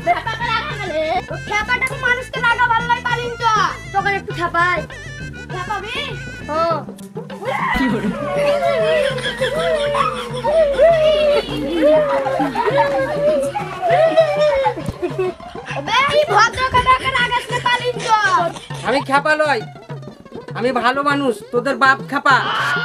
খ্যাপাকে লাগা গেলে খ্যাপাটাকে মানুষকে লাগা ভালো লাগে পালিন তো তোকে একটু খ্যাপাই খ্যাপাবি ও কি হলো ওবে এই ভদ্রকাটাকে লাগাসলে পালিন তো আমি খ্যাপা লই, আমি ভালো মানুষ। তোদের বাপ খ্যাপা,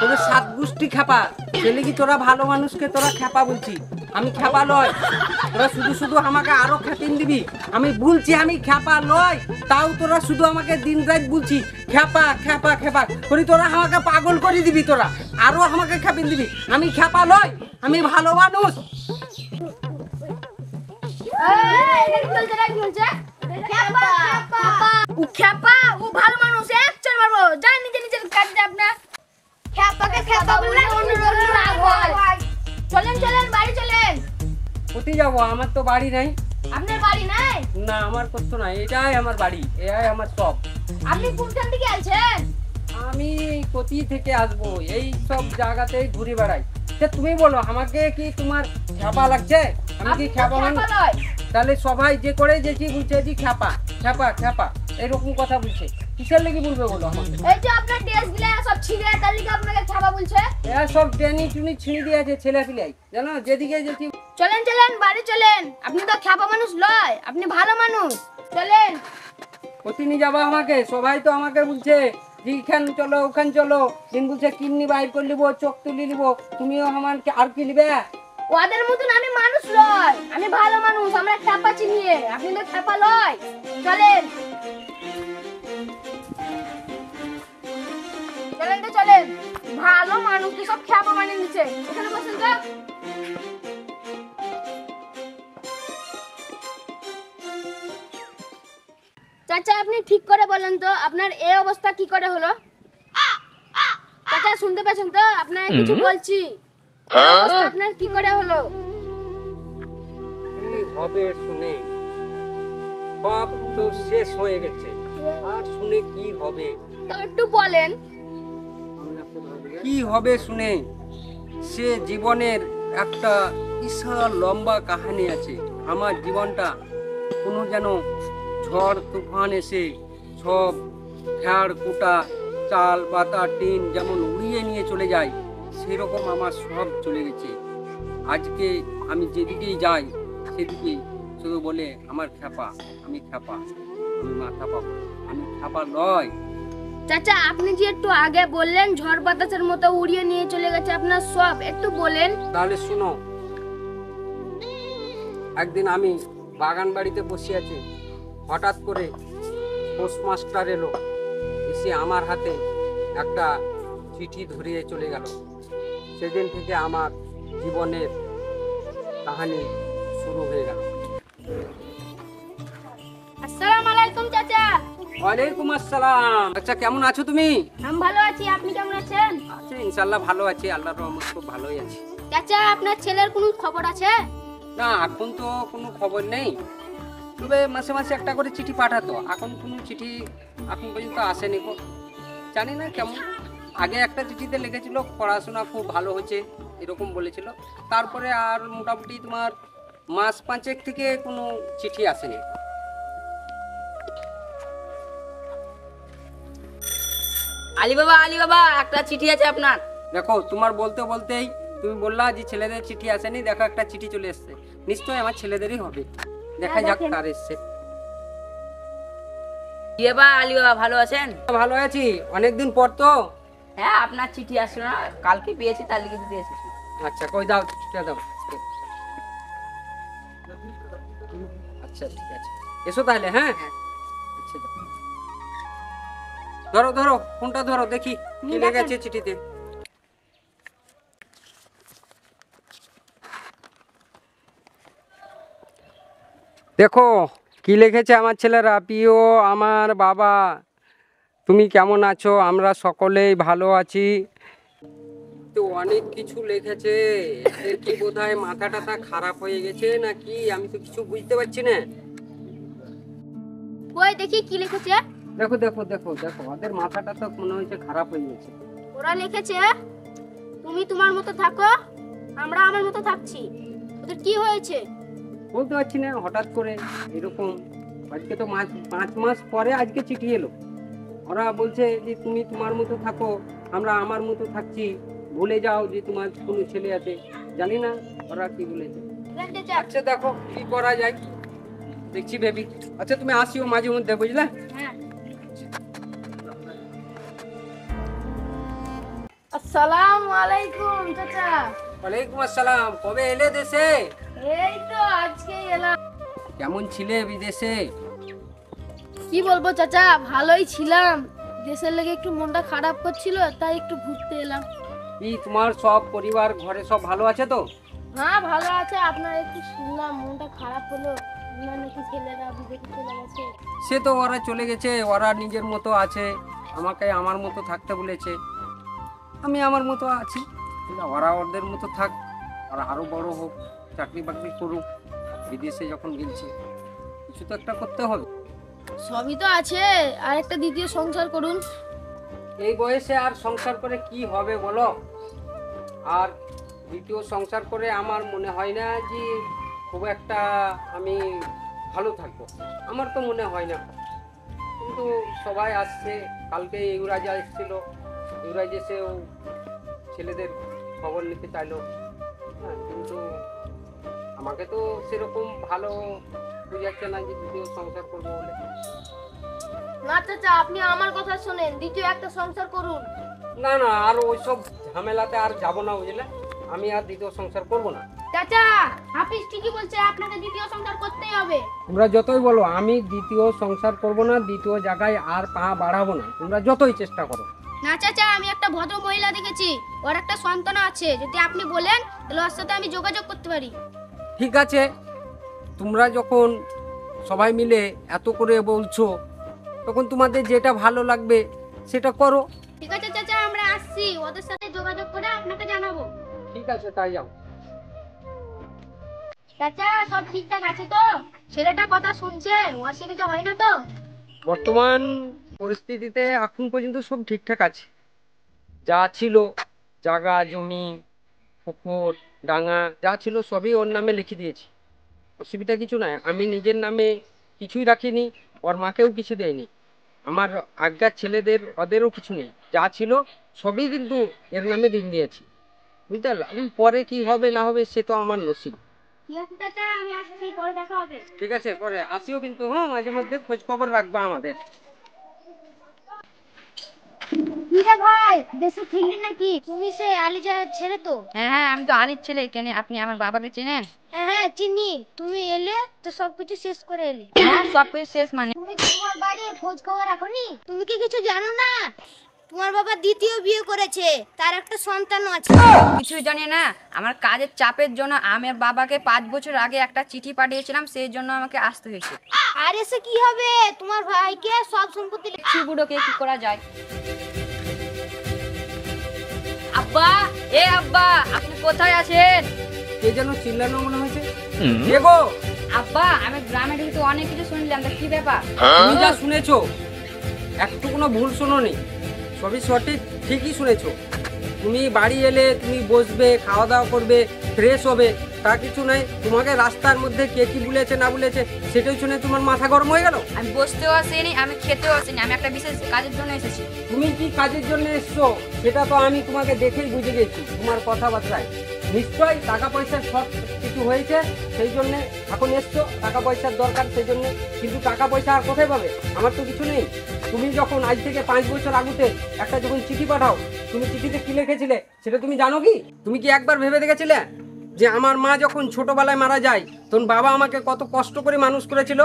তোদের সাত গোষ্ঠী খ্যাপা। ছেলে কি তোরা ভালো মানুষকে তোরা খ্যাপা বলছি? আমি খ্যাপা লয়। তোরা শুধু শুধু আমাকে আরো খ্যাপিন দিবি। আমি বলছি আমি খ্যাপা লয়, তাও তোরা শুধু আমাকে দিন রাত বলছি খ্যাপা খ্যাপা খ্যাপা করি। তোরা আমাকে পাগল করে দিবি, তোরা আরো আমাকে খ্যাপিন দিবি। আমি খ্যাপা লয়, আমি ভালো মানুষ। এই এটা কি বলছে রে কি বলছে খ্যাপা খ্যাপা ও খ্যাপা ও ভালো মানুষ এক চল মারবো যাই নিজে নিজে কাট দে আপনা খ্যাপাকে খ্যাপা বলে অন্য রাগ হয় চলেন চলেন বাড়ি চলেন কোথায় যাবো? আমার তো বাড়ি নাই। আপনার বাড়ি নাই? না আমার করতো না, এটাই আমার বাড়ি, এটাই আমার সব। আপনি কোনখান থেকে আছেন? আমি কোথি থেকে আসবো? এই সব জায়গাতেই ঘুরে বেড়াই। তুমি বলো আমাকে কি তোমার খ্যাপা লাগছে? আমি কি খ্যাপা মানুষ? তাহলে সবাই যে করে যে কি বলছে যে খ্যাপা খ্যাপা খ্যাপা এরকম কথা বলছে, কিসের লেগে বলবে বলো আমাকে? এই যে আপনার ড্রেস গুলা সব ছিঁড়ে তার লিগে আপনাকে খ্যাপা বলছে। এরা সব টেনি টুনি ছিঁড়ে দিয়েছে ছেলে পিলাই, জানো যেদিকে যেটি। চলেন চলেন বাড়ি চলেন, আপনি তো খ্যাপা মানুষ লয়, আপনি ভালো মানুষ। চলেন কোথি নিয়ে যাবো আমাকে? সবাই তো আমাকে বলছে যেখান চলো ওখান চলো, দিন বলছে কিডনি বাইর করে নিবো, চোখ তুলে নিবো। তুমিও আমাকে আর কি নিবে? ওদের মতন আমি মানুষ লয়, আমি ভালো মানুষ, আমরা খ্যাপা চিনিয়ে, আপনি তো খ্যাপা লয়। চলেন চলেন তো চলেন, ভালো মানুষ কি সব খ্যাপা মানে নিচে এখানে বসেন তো। চাচা আপনি ঠিক করে বলেন তো আপনার এই অবস্থা কি করে হলো? চাচা শুনতে পেয়েছেন তো? আপনার কিছু বলছি, আপনার কি করে হলো? কি হবে শুনে? সব তো শেষ হয়ে গেছে, আর শুনে কি হবে? তো একটু বলেন কি হবে শুনে? সে জীবনের একটা বিশাল লম্বা কাহিনী আছে। আমার জীবনটা কোনো যেন ঝড় তুফান এসে সব খ্যাড় কুটা চাল পাতা টিন যেমন উড়িয়ে নিয়ে চলে যায়, সেরকম আমার সব চলে গেছে। আজকে আমি যেদিকেই যাই সেদিকেই শুধু বলে আমার খ্যাপা, আমি খ্যাপা, আমি মাথা পাবো। আমি খ্যাপা নয়। চাচা আপনি যে একটু আগে বললেন ঝড় বাতাসের মতো উড়িয়ে নিয়ে চলে গেছে আপনার সব, একটু বলেন। তাহলে শুনো, একদিন আমি বাগান বাড়িতে বসে আছি, হঠাৎ করে পোস্টমাস্টার এলো, এসে আমার হাতে একটা চিঠি ধরিয়ে চলে গেল। সেদিন থেকে আমার জীবনের কাহিনী শুরু হয়ে গেল। আসসালামু আলাইকুম চাচা। ওয়ালাইকুম আসসালাম। আচ্ছা কেমন আছো তুমি? আমি ভালো আছি, আপনি কেমন আছেন? আচ্ছা ইনশাআল্লাহ ভালো আছি, আল্লাহর রহমতে খুব ভালোই আছি। চাচা আপনার ছেলের কোনো খবর আছে? না এখন তো কোনো খবর নেই, তবে মাসে মাসে একটা করে চিঠি পাঠাতো। এখন কোনো চিঠি এখন পর্যন্ত আসেনি। জানি না কেমন। আগে একটা চিঠিতে লিখেছিল পড়াশোনা খুব ভালো হয়েছে এরকম বলেছিল, তারপরে আর মোটামুটি তোমার মাস পাঁচেক থেকে কোনো চিঠি আসেনি। আলী বাবা একটা চিঠি আছে আপনার। দেখো তোমার বলতে বলতেই তুমি বললা যে ছেলেদের চিঠি আসেনি, দেখো একটা চিঠি চলে এসছে। নিশ্চয়ই আমার ছেলেদেরই হবে, দেখা যাক কার এসছে। কি বাবা আলী বাবা ভালো আছেন? ভালো আছি, অনেকদিন পর তো। হ্যাঁ আপনার চিঠি আসলো না, কালকে পেয়েছি তার লিখে দিতে এসেছি। আচ্ছা কই দাও চিঠিটা দাও। আচ্ছা ঠিক আছে, এসো তাহলে। হ্যাঁ আচ্ছা ধরো ধরো ফোনটা ধরো, দেখি কি লেগেছে চিঠিতে। দেখো কি লিখেছে আমার ছেলেরা। প্রিয় আমার বাবা, তুমি কেমন আছো? আমরা সকলেই ভালো আছি। তো অনেক কিছু লিখেছে, এদের কি বোধহয় মাথা টাথা খারাপ হয়ে গেছে নাকি, আমি তো কিছু বুঝতে পারছি না। কই দেখি কি লিখেছে। দেখো দেখো দেখো দেখো, ওদের মাথাটা তো মনে হচ্ছে খারাপ হয়ে গেছে। ওরা লিখেছে তুমি তোমার মতো থাকো, আমরা আমার মতো থাকছি। ওদের কি হয়েছে? বলতে পারছি না, হঠাৎ করে এরকম। আজকে তো 5 মাস পরে আজকে চিঠি এলো। ওরা বলছে যে তুমি তোমার মতো থাকো, আমরা আমার মতো থাকছি, ভুলে যাও যে তোমার কোনো ছেলে আছে। জানি না ওরা কি বলেছে। আচ্ছা দেখো কি করা যায়, দেখছি ভেবি। আচ্ছা তুমি আসিও মাঝে মধ্যে, বুঝলে? হ্যাঁ। আসসালামু আলাইকুম চাচা। ওয়ালাইকুম আসসালাম। কবে এলে দেশে? এই তো আজকে এলাম। কেমন ছিলে বিদেশে? কি বলবো চাচা, ভালোই ছিলাম। দেশের লেগে একটু মনটা খারাপ করছিল, তাই একটু ঘুরতে এলাম। কি তোমার সব পরিবার ঘরে সব ভালো আছে তো? হ্যাঁ ভালো আছে। আপনার একটু শুনলাম মনটা খারাপ হলো, আপনার নাকি ছেলেরা বিদেশে চলে গেছে। সে তো ওরা চলে গেছে, ওরা নিজের মতো আছে, আমাকে আমার মতো থাকতে বলেছে, আমি আমার মতো আছি। কিন্তু ওরা ওদের মতো থাক, ওরা আরো বড় হোক, চাকরি বাকরি করুক। বিদেশে যখন গেছে কিছু তো একটা করতে হবে। সবই তো আছে, আর একটা দ্বিতীয় সংসার করুন। এই বয়সে আর সংসার করে কি হবে বলো? আর দ্বিতীয় সংসার করে আমার মনে হয় না যে খুব একটা আমি ভালো থাকবো, আমার তো মনে হয় না। কিন্তু সবাই আসছে, কালকে ইউরাজ এসেছিল, ইউরাজ এসেও ছেলেদের খবর নিতে চাইলো। হ্যাঁ, কিন্তু আমাকে তো সেরকম ভালো বুঝাচ্ছে না যে দ্বিতীয় সংসার করবো বলে। না চাচা, আপনি আমার কথা শুনেন, দ্বিতীয় একটা সংসার করুন। না না, আর ওইসব ঝামেলাতে আর যাবো না, বুঝলে? আমি আর দ্বিতীয় সংসার করবো না। চাচা, হাফিজ ঠিকই বলছে, আপনাকে দ্বিতীয় সংসার করতেই হবে। তোমরা যতই বলো আমি দ্বিতীয় সংসার করব না, দ্বিতীয় জায়গায় আর পা বাড়াবো না, তোমরা যতই চেষ্টা করো। না চাচা, আমি একটা ভদ্র মহিলা দেখেছি, ওর একটা সন্তান আছে। যদি আপনি বলেন তাহলে ওর সাথে আমি যোগাযোগ করতে পারি। ঠিক আছে, তোমরা যখন সবাই মিলে এত করে বলছো, তখন তোমাদের যেটা ভালো লাগবে সেটা করো। ঠিক আছে চাচা, আমরা আসছি, ওদের সাথে যোগাযোগ করে আপনাকে জানাবো। ঠিক আছে, তাই যাও। চাচা, সব ঠিকঠাক আছে তো? ছেলেটা কথা শুনছে, অসুবিধা হয় না তো? বর্তমান পরিস্থিতিতে এখন পর্যন্ত সব ঠিকঠাক আছে। যা ছিল জায়গা জমি পুকুর ডাঙা যা ছিল সবই ওর নামে লিখে দিয়েছি, অসুবিধা কিছু নাই। আমি নিজের নামে কিছুই রাখিনি, ওর মাকেও কিছু দেয়নি। আমার আজ্ঞার ছেলেদের ওদেরও কিছু নেই, যা ছিল সবই কিন্তু এর নামে দিয়ে দিয়েছি, বুঝতে পারলাম। পরে কি হবে না হবে সে তো আমার নসিব। ঠিক আছে চাচা, আমি আসছি, পরে দেখা হবে। ঠিক আছে, পরে আসিও কিন্তু। হ্যাঁ, মাঝে মধ্যে খোঁজ খবর রাখবা আমাদের। কিরে ভাই, দেশে ফিরলি নাকি? তুমি সে আলিজার ছেলে তো? হ্যাঁ হ্যাঁ, আমি তো আলির ছেলে। কেন, আপনি আমার বাবাকে চেনেন? হ্যাঁ হ্যাঁ চিনি। তুমি এলে তো সবকিছু শেষ করে এলে। হ্যাঁ, সব কিছু শেষ মানে? তুমি কি তোমার বাড়ি খোঁজ খবর রাখোনি? তুমি কি কিছু জানো না? তোমার বাবা দ্বিতীয় বিয়ে করেছে, তার একটা সন্তান আছে। কিছুই জানি না। আমার কাজের চাপের জন্য আমার বাবাকে 5 বছর আগে একটা চিঠি পাঠিয়েছিলাম, সেই জন্য আমাকে আসতে হয়েছে। আর এসে কি হবে? তোমার ভাইকে সব সম্পত্তি বুড়োকে কি করা যায়? আব্বা, এ আব্বা, আপনি কোথায় আছেন? কে যেন চিল্লানো মনে হয়েছে। কে গো? আব্বা, আমি গ্রামে ঢুকে তো অনেক কিছু শুনলাম, তা কি ব্যাপার? তুমি যা শুনেছো একটু কোনো ভুল শোনোনি, সবই সঠিক, ঠিকই শুনেছো। তুমি বাড়ি এলে তুমি বসবে, খাওয়া দাওয়া করবে, ফ্রেশ হবে, তা কিছু নাই। তোমাকে রাস্তার মধ্যে কে কি বলেছে না বলেছে সেটাই শুনে তোমার মাথা গরম হয়ে গেল। আমি বসতেও আসিনি, আমি খেতেও আসিনি, আমি একটা বিশেষ কাজের জন্য এসেছি। তুমি কি কাজের জন্য এসছো সেটা তো আমি তোমাকে দেখেই বুঝে গেছি তোমার কথাবার্তায়। নিশ্চয়ই টাকা পয়সার সব কিছু হয়েছে, সেই জন্য এখন এসছো, টাকা পয়সার দরকার সেই জন্য। কিন্তু টাকা পয়সা আর কোথায় পাবে? আমার তো কিছু নেই। তুমি যখন আজ থেকে 5 বছর আগুতে একটা যখন চিঠি পাঠাও, তুমি চিঠিতে কি লিখেছিলে সেটা তুমি জানো কি? তুমি কি একবার ভেবে দেখেছিলে যে আমার মা যখন ছোটবেলায় মারা যায় তখন বাবা আমাকে কত কষ্ট করে মানুষ করেছিল?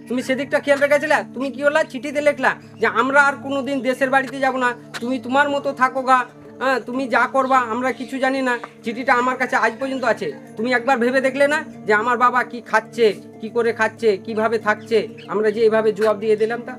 তুমি সেদিকটা খেয়াল রেখেছিলে? তুমি কি হলা, চিঠিতে লিখলা যে আমরা আর কোনোদিন দেশের বাড়িতে যাব না, তুমি তোমার মতো থাকো গা, হ্যাঁ তুমি যা করবা আমরা কিছু জানি না। চিঠিটা আমার কাছে আজ পর্যন্ত আছে। তুমি একবার ভেবে দেখলে না যে আমার বাবা কি খাচ্ছে, কি করে খাচ্ছে, কিভাবে থাকছে, আমরা যে এভাবে জবাব দিয়ে দিলাম? তা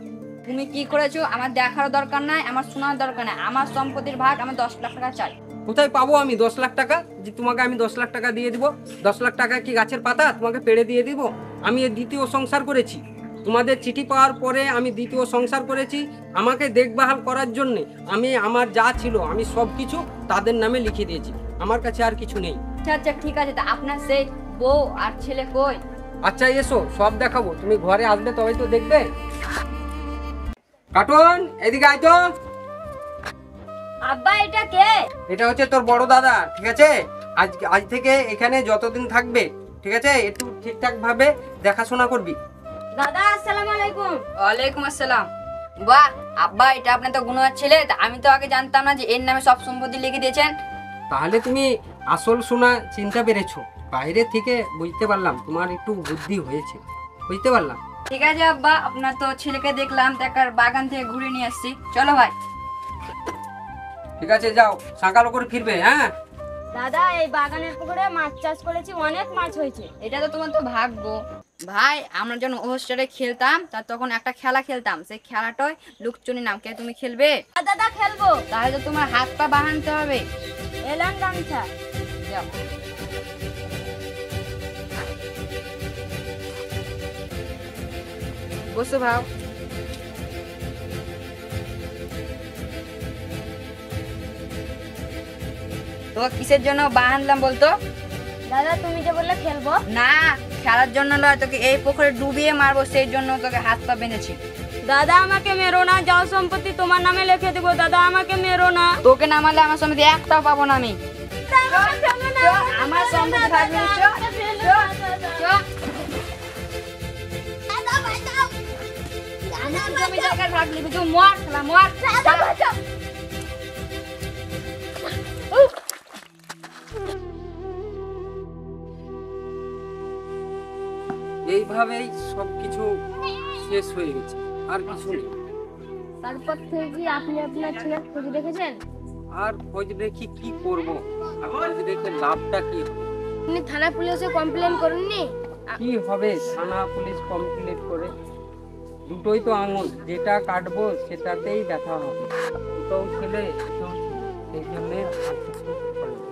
তুমি কি করেছো আমার দেখার দরকার নাই, আমার শোনার দরকার নাই। আমার সম্পত্তির ভাগ আমি 10 লাখ টাকা চাই। কোথায় পাবো আমি 10 লাখ টাকা যে তোমাকে আমি 10 লাখ টাকা দিয়ে দিব? 10 লাখ টাকা কি গাছের পাতা তোমাকে পেড়ে দিয়ে দিব? আমি এই দ্বিতীয় সংসার করেছি, তোমাদের চিঠি পাওয়ার পরে আমি দ্বিতীয় সংসার করেছি। আমাকে দেখভাল করার জন্য আমি আমার যা ছিল আমি সব কিছু তাদের নামে লিখে দিয়েছি, আমার কাছে আর কিছু নেই। আচ্ছা আচ্ছা, ঠিক আছে। তা আপনার সেই বউ আর ছেলে কই? আচ্ছা এসো, সব দেখাবো, তুমি ঘরে আসবে তবেই তো দেখবে। কার্টুন এদিকে আয় তো। আব্বা এটা কে? এটা হচ্ছে তোর বড় দাদা, ঠিক আছে? আজ থেকে এখানে যতদিন থাকবে, ঠিক আছে, একটু ঠিকঠাক ভাবে দেখাশোনা করবি। দাদা আসসালামু আলাইকুম। ওয়ালাইকুম আসসালাম। বাহ আব্বা, এটা আপনার তো গুণার ছেলে। তা আমি তো আগে জানতাম না যে এর নামে সব সম্পত্তি লিখে দিয়েছেন। তাহলে তুমি আসল শোনা চিন্তা পেরেছো। বাইরে থেকে বুঝতে পারলাম তোমার একটু বুদ্ধি হয়েছে, বুঝতে পারলাম। ঠিক আছে আব্বা, আপনার তো ছেলেকে দেখলাম, তার বাগান থেকে ঘুরে নিয়ে আসছি। চলো ভাই। ঠিক আছে যাও, সকাল করে ফিরবে। হ্যাঁ দাদা এই বাগানের পুকুরে মাছ চাষ করেছি, অনেক মাছ হয়েছে। এটা তো তোমার তো ভাগ্য। ভাই আমরা যখন হোস্টেলে খেলতাম, তার তখন একটা খেলা খেলতাম, সেই খেলাটাই লুকচুনি নাম। কে তুমি খেলবে? দাদা খেলবো। তাহলে তো তোমার হাত পা বাঁধতে হবে। এলাম গামছা। যাও। বসো ভাও। তো কিসের জন্য বাঁধলাম বলতো? দাদা তুমি যে বললে খেলবো। না, খেলার জন্য নয়, তোকে এই পুকুরে ডুবিয়ে মারবো, সেই জন্য তোকে হাত পা বেঁধেছি। দাদা আমাকে মেরো না, যাও সম্পত্তি তোমার নামে লিখে দেবো। দাদা আমাকে মেরো না। তোকে না মারলে আমার সম্পত্তি একটাও পাবো না আমি। আমার সম্পত্তি থাকবে না, চো, চো, চো। আমার জমি জায়গার ভাগ নিবি, তুই মর, শালা, মর। এইভাবেই সবকিছু শেষ হয়ে গেছে, আর কিছু নেই। তারপর থেকে কি আপনি আপনার ছেলের খোঁজ রেখেছেন? আর খোঁজ রেখে কি করব? আর খোঁজ রেখে লাভটা কি হবে? আপনি থানা পুলিশে কমপ্লেন করেননি? কি হবে থানা পুলিশ কমপ্লিট করে? দুটোই তো আঙুল, যেটা কাটবো সেটাতেই ব্যথা হবে। দুটোও ছেলে, এটাও ছেলে, সেই জন্যে আর কিছু করে না।